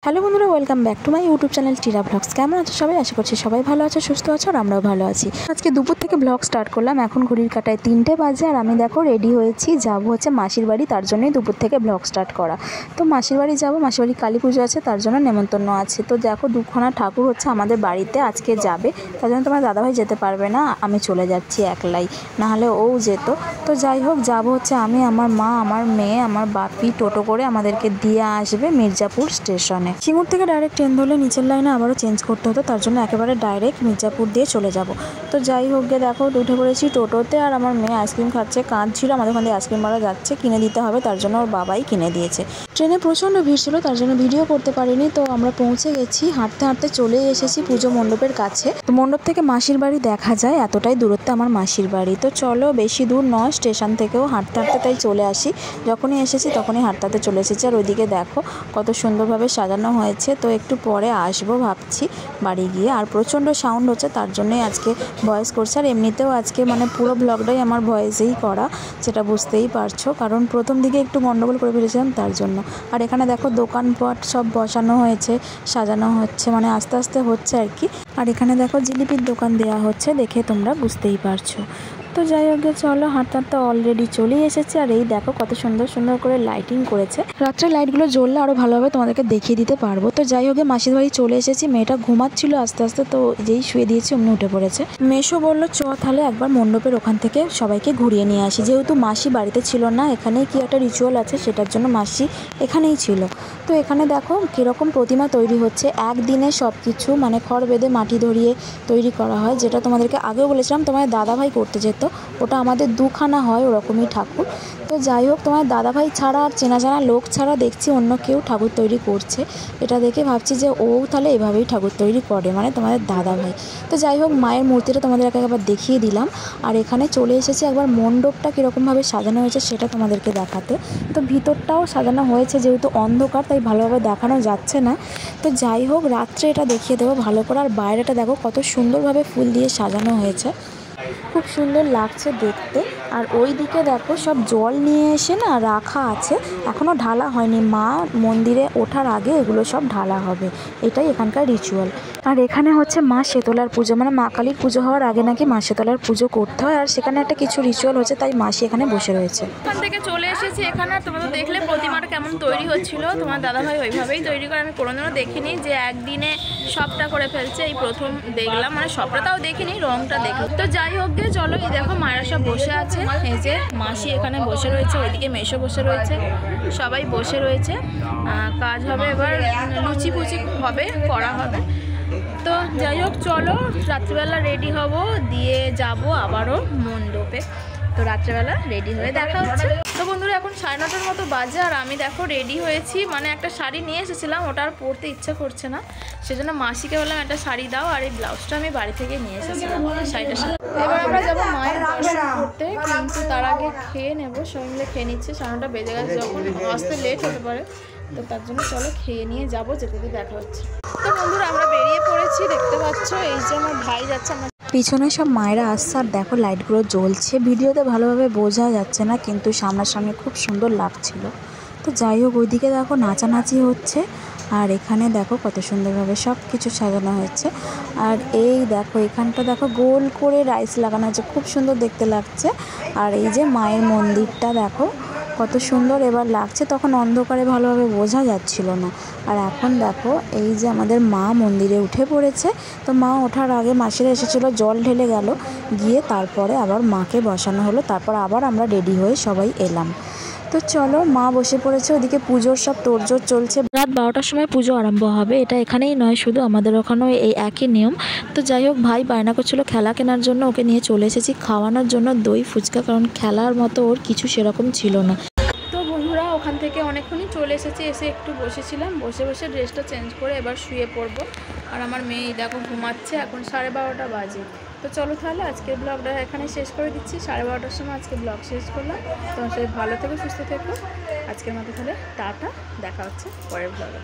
Hello বন্ধুরা, welcome back to my YouTube channel Tira vlogs. কেমন আছো সবাই? আশা করছি সবাই ভালো আছো, সুস্থ আছো, আর আমরাও ভালো আছি। আজকে দুপুর থেকে ব্লগ স্টার্ট করলাম। এখন ঘড়ির কাঁটায় 3টে বাজে আর আমি দেখো রেডি হয়েছি, যাবো হচ্ছে মাসির বাড়ি। তার জন্যই দুপুর থেকে ব্লগ স্টার্ট করা। তো মাসির বাড়ি যাবো, মাসির বাড়ি কালী পুজো আছে, তার জন্য নেমন্তন্ন আছে। তো দেখো দুখানা ঠাকুর হচ্ছে আমাদের বাড়িতে আজকে যাবে, তার জন্য তোমার দাদাভাই যেতে পারবে না, আমি চলে যাচ্ছি একলাই, নাহলে ও যেত। তো যাই হোক, যাবো হচ্ছে আমি, আমার মা, আমার মেয়ে, আমার বাপি টোটো করে আমাদেরকে দিয়ে আসবে মির্জাপুর স্টেশনে। সিঙ্গুর থেকে ডাইরেক্ট ট্রেন ধরলে নিচের লাইনে আবারও চেঞ্জ করতে হতো, তার জন্য একেবারে ডাইরেক্ট মির্জাপুর দিয়ে চলে যাব। তো যাই হোক গে, দেখো উঠে পড়েছি টোটোতে, আর আমার মেয়ে আইসক্রিম খাচ্ছে, কাঁদছিল। আমাদের ওখান থেকে আইসক্রিম বাড়া যাচ্ছে, কিনে দিতে হবে, তার জন্য ওর বাবাই কিনে দিয়েছে। ট্রেনে প্রচণ্ড ভিড় ছিল, তার জন্য ভিডিও করতে পারিনি। তো আমরা পৌঁছে গেছি, হাঁটতে হাঁটতে চলে এসেছি পুজো মণ্ডপের কাছে। তো মণ্ডপ থেকে মাসির বাড়ি দেখা যায়, এতটাই দূরত্বে আমার মাসির বাড়ি। তো চলো, বেশি দূর নয়, স্টেশন থেকেও হাঁটতে হাঁটতে তাই চলে আসি। যখনই এসেছি তখনই হাঁটতে হাঁটতে চলে এসেছি। আর ওইদিকে দেখো কত সুন্দরভাবে সাজানো হয়েছে। তো একটু পরে আসবো ভাবছি বাড়ি গিয়ে। আর প্রচণ্ড সাউন্ড হচ্ছে, তার জন্যই আজকে ভয়েস করছি। আর এমনিতেও আজকে মানে পুরো ব্লগটাই আমার ভয়েসেই করা, সেটা বুঝতেই পারছো, কারণ প্রথম দিকে একটু গন্ডগোল করে ফেলেছিলাম তার জন্য। আর এখানে দেখো দোকানপাট সব বসানো হয়েছে, সাজানো হচ্ছে, মানে আস্তে আস্তে হচ্ছে আর কি। আর এখানে দেখো জিলিপির দোকান দেওয়া হচ্ছে, দেখে তোমরা বুঝতেই পারছো। তো যাই হোক, চলো হাঁটতে হাঁটতে অলরেডি চলে এসেছে। আর এই দেখো কত সুন্দর সুন্দর করে লাইটিং করেছে। রাত্রে লাইটগুলো জ্বললে আরও ভালোভাবে তোমাদেরকে দেখিয়ে দিতে পারবো। তো যাই হোক, মাসির বাড়ি চলে এসেছি। মেয়েটা ঘুমাচ্ছিল আস্তে আস্তে, তো যেই শুয়ে দিয়েছি অমনি উঠে পড়েছে। মেশো বললো চ তাহলে একবার মণ্ডপের ওখান থেকে সবাইকে ঘুরিয়ে নিয়ে আসি, যেহেতু মাসি বাড়িতে ছিল না। এখানেই কি একটা রিচুয়াল আছে, সেটার জন্য মাসি এখানেই ছিল। তো এখানে দেখো কীরকম প্রতিমা তৈরি হচ্ছে। একদিনে সব কিছু মানে খড় বেঁধে মাটি ধরিয়ে তৈরি করা হয়, যেটা তোমাদেরকে আগেও বলেছিলাম তোমাদের দাদাভাই করতে যেত। ওটা আমাদের দুখানা হয় ওরকমই ঠাকুর। তো যাই হোক, তোমার দাদাভাই ছাড়া আর চেনা জানা লোক ছাড়া দেখছি অন্য কেউ ঠাকুর তৈরি করছে। এটা দেখে ভাবছি যে ও তাহলে এভাবেই ঠাকুর তৈরি করে, মানে তোমাদের দাদাভাই। তো যাই হোক, মায়ের মূর্তিটা তোমাদেরকে একবার দেখিয়ে দিলাম। আর এখানে চলে এসেছি একবার মণ্ডপটা কীরকমভাবে সাজানো হয়েছে সেটা তোমাদেরকে দেখাতে। তো ভিতরটাও সাজানো হয়েছে, যেহেতু অন্ধকার তাই ভালোভাবে দেখানো যাচ্ছে না। তো যাই হোক, রাত্রে এটা দেখিয়ে দেবো ভালো করে। আর বাইরেটা দেখো কত সুন্দরভাবে ফুল দিয়ে সাজানো হয়েছে, খুব সুন্দর লাগছে দেখতে। আর ওই দিকে দেখো সব জল নিয়ে এসে না রাখা আছে, এখনও ঢালা হয়নি। মা মন্দিরে ওঠার আগে এগুলো সব ঢালা হবে, এটাই এখানকার রিচুয়াল। আর এখানে হচ্ছে মা শেতলার পুজো, মানে মা কালীর পুজো হওয়ার আগে নাকি মা শেতলার পুজো করতে হয়। আর সেখানে একটা কিছু রিচুয়াল হচ্ছে, তাই মাসি এখানে বসে রয়েছে। ওখান থেকে চলে এসেছি এখানে। তোমরা তো দেখলে প্রতিমাটা কেমন তৈরি হচ্ছিল। তোমার দাদাভাই ওইভাবেই তৈরি করে, আমি কোনোদিনও দেখিনি যে একদিনে সবটা করে ফেলছে, এই প্রথম দেখলাম। মানে সবটা তাও দেখিনি, রংটা দেখলাম। তো যাই হোক গে, চলো এই দেখো মায়েরা সব বসে আছে। এই যে মাসি এখানে বসে রয়েছে, ওইদিকে মেশো বসে রয়েছে, সবাই বসে রয়েছে। কাজ হবে এবার, লুচি ফুচি হবে, করা হবে। তো যাই হোক, চলো রাত্রিবেলা রেডি হব, দিয়ে যাব আবারও মণ্ডপে। তো রাত্রেবেলা রেডি হয়ে দেখা হচ্ছে। তো বন্ধুরা, এখন 9:30টার মতো বাজে, আর আমি দেখো রেডি হয়েছি। মানে একটা শাড়ি নিয়ে এসেছিলাম, ওটা আর পরতে ইচ্ছা করছে না, সেজন্য মাসিকে বললাম একটা শাড়ি দাও। আর এই ব্লাউজটা আমি বাড়ি থেকে নিয়ে এসেছিলাম শাড়িটার সাথে। এবার আমরা যাবো মায়ের দর্শন করতে, কিন্তু তার আগে খেয়ে নেবো। সবাই মিলে খেয়ে নিচ্ছে, 9:30টা বেজে গেছে, যখন আসতে লেট হতে পারে। তো তার জন্য চলো খেয়ে নিয়ে যাবো, যেতে দেখা হচ্ছে। তো বন্ধুরা, আমরা বেরিয়ে পড়েছি, দেখতে পাচ্ছ এই যে আমার ভাই যাচ্ছে। আমার পিছনে সব মায়েরা আসছে, আর দেখো লাইটগুলো জ্বলছে। ভিডিওতে ভালোভাবে বোঝা যাচ্ছে না, কিন্তু সামনাসামনি খুব সুন্দর লাগছিল। তো যাই হোক, ওইদিকে দেখো নাচানাচি হচ্ছে, আর এখানে দেখো কত সুন্দরভাবে সব কিছু সাজানো হয়েছে। আর এই দেখো এখানটা দেখো গোল করে রাইস লাগানো আছে, খুব সুন্দর দেখতে লাগছে। আর এই যে মায়ের মন্দিরটা দেখো কত সুন্দর এবার লাগছে, তখন অন্ধকারে ভালোভাবে বোঝা যাচ্ছিল না। আর এখন দেখো এই যে আমাদের মা মন্দিরে উঠে পড়েছে। তো মা ওঠার আগে মাসিরা এসেছিলো, জল ঢেলে গেল, গিয়ে তারপরে আবার মাকে বসানো হলো। তারপর আবার আমরা রেডি হয়ে সবাই এলাম। তো চলো, মা বসে পড়েছে, ওদিকে পুজোর সব তোড়জোড় চলছে। রাত 12টার সময় পুজো আরম্ভ হবে, এটা এখানেই নয়, শুধু আমাদের ওখানেও এই একই নিয়ম। তো যাই হোক, ভাই বায়না করছিল খেলা কেনার জন্য, ওকে নিয়ে চলে এসেছি খাওয়ানোর জন্য দই ফুচকা, কারণ খেলার মতো ওর কিছু সেরকম ছিল না। তো বন্ধুরা, ওখান থেকে অনেকক্ষণই চলে এসেছি, এসে একটু বসেছিলাম, বসে বসে ড্রেসটা চেঞ্জ করে এবার শুয়ে পড়বো। আর আমার মেয়ে দেখো ঘুমাচ্ছে, এখন 12:30টা বাজে। তো চলো তাহলে আজকের ব্লগটা এখানে শেষ করে দিচ্ছি। 12:30টার সময় আজকে ব্লগ শেষ করলাম। তোমার সবাই ভালো থেকো, সুস্থ থেকো। আজকের মতো তাহলে টাটা, দেখা হচ্ছে পরের ব্লগে।